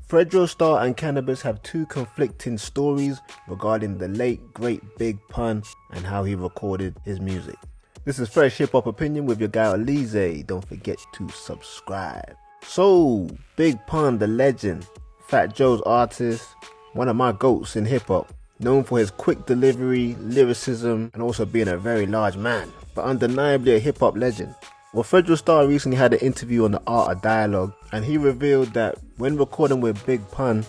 Fredro Starr and Canibus have two conflicting stories regarding the late great Big Pun and how he recorded his music. This is Fresh Hip Hop Opinion with your guy Oleezeh. Don't forget to subscribe. So, Big Pun, the legend, Fat Joe's artist, one of my goats in hip hop, known for his quick delivery, lyricism, and also being a very large man, but undeniably a hip hop legend. Well, Fredro Starr recently had an interview on the Art of Dialogue, and he revealed that when recording with Big Pun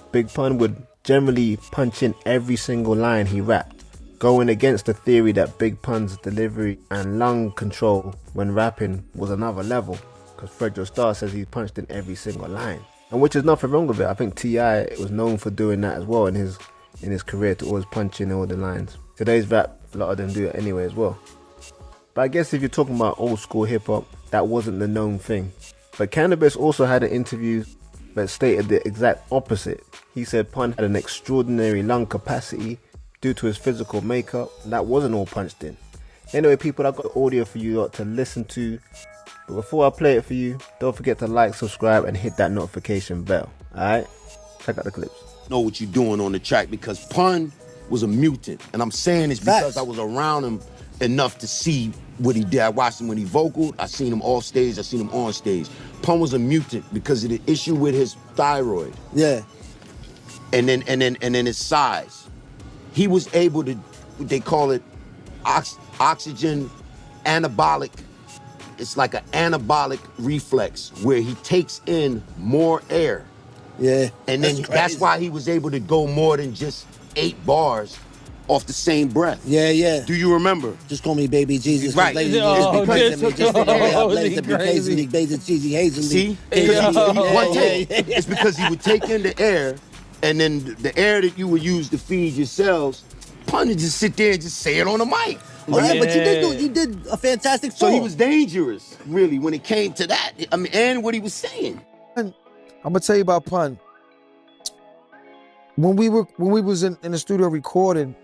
would generally punch in every single line he rapped, going against the theory that Big Pun's delivery and lung control when rapping was another level, because Fredro Starr says he punched in every single line, and which is nothing wrong with it. I think T.I. was known for doing that as well in his career, to always punch in all the lines. Today's rap, a lot of them do it anyway as well. But I guess if you're talking about old school hip hop, that wasn't the known thing. But Canibus also had an interview that stated the exact opposite. He said Pun had an extraordinary lung capacity due to his physical makeup, and that wasn't all punched in. Anyway, people, I've got audio for you lot to listen to. But before I play it for you, don't forget to like, subscribe, and hit that notification bell. Alright? Check out the clips. Know what you're doing on the track, because Pun was a mutant. And I'm saying this because I was around him enough to see what he did. I watched him when he vocaled. I seen him off stage. I seen him on stage. Pun was a mutant because of the issue with his thyroid. Yeah. And then his size. He was able to, they call it oxygen anabolic. It's like an anabolic reflex where he takes in more air. Yeah. And then that's why he was able to go more than just 8 bars off the same breath. Yeah, yeah. Do you remember? Just call me Baby Jesus. Right. See? One take. It's because he would take in the air, and then the air that you would use to feed your cells, Pun would just sit there and just say it on the mic. Oh yeah, but you did a fantastic So song. he was dangerous, really, when it came to that. I mean, and what he was saying. I'm gonna tell you about Pun. When we was in the studio recording,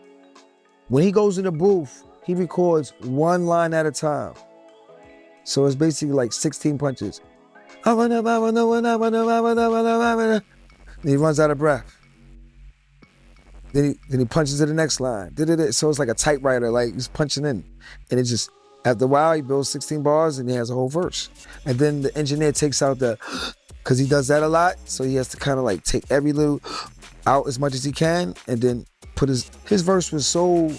when he goes in the booth, he records one line at a time. So it's basically like 16 punches. And he runs out of breath. Then he punches to the next line. So it's like a typewriter, like he's punching in. And it just, after a while, he builds 16 bars and he has a whole verse. And then the engineer takes out because he does that a lot, so he has to kind of like take every little out as much as he can, and then put his verse was so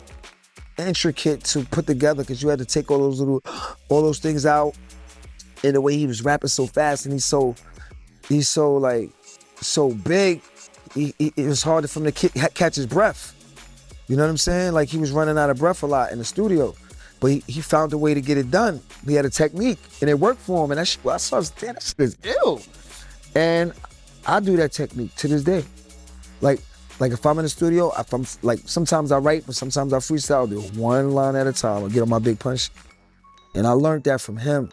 intricate to put together because you had to take all those things out. And the way he was rapping so fast, and he's so big, it was hard for him to catch his breath. You know what I'm saying? Like he was running out of breath a lot in the studio, but he found a way to get it done. He had a technique, and it worked for him. And that shit, I saw, damn, that shit is ill. And I do that technique to this day. Like if I'm in the studio, sometimes I write, but sometimes I freestyle. I'll do one line at a time. I get on my big punch. And I learned that from him.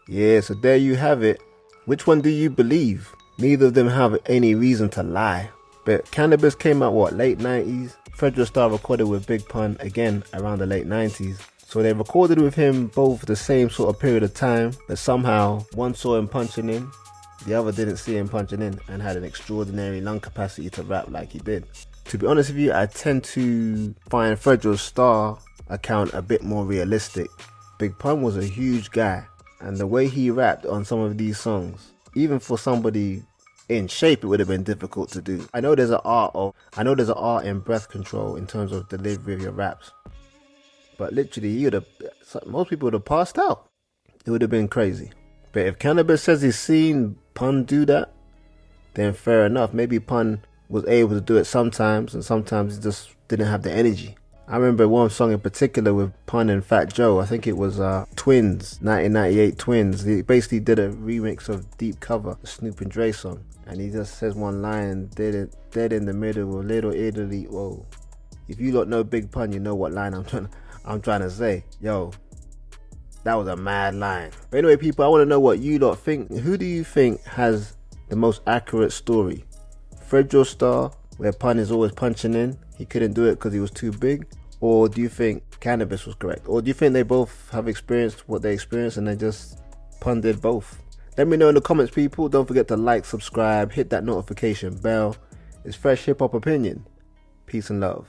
Yeah, so there you have it. Which one do you believe? Neither of them have any reason to lie. But Canibus came out, late 90s? Fredro Starr recorded with Big Pun again around the late 90s. So they recorded with him both the same sort of period of time, but somehow one saw him punching in, the other didn't see him punching in, and had an extraordinary lung capacity to rap like he did. To be honest with you, I tend to find Fredro Starr account a bit more realistic. Big Pun was a huge guy, and the way he rapped on some of these songs, even for somebody in shape, it would have been difficult to do. I know there's an art in breath control in terms of delivery of your raps, but literally most people would have passed out. It would have been crazy. But if Canibus says he's seen Pun do that, then fair enough. Maybe Pun was able to do it sometimes, and sometimes he just didn't have the energy. I remember one song in particular with Pun and Fat Joe. I think it was Twins, 1998 Twins. He basically did a remix of Deep Cover, the Snoop and Dre song. And he just says one line, dead in the middle of Little Italy. Whoa. If you don't know Big Pun, you know what line I'm trying to say. Yo, that was a mad line. But anyway, people, I want to know what you lot think. Who do you think has the most accurate story? Fredro Starr, where Pun is always punching in, he couldn't do it because he was too big? Or do you think Canibus was correct? Or do you think they both have experienced what they experienced and they just Pun did both? Let me know in the comments, people. Don't forget to like, subscribe, hit that notification bell. It's Fresh Hip Hop Opinion. Peace and love.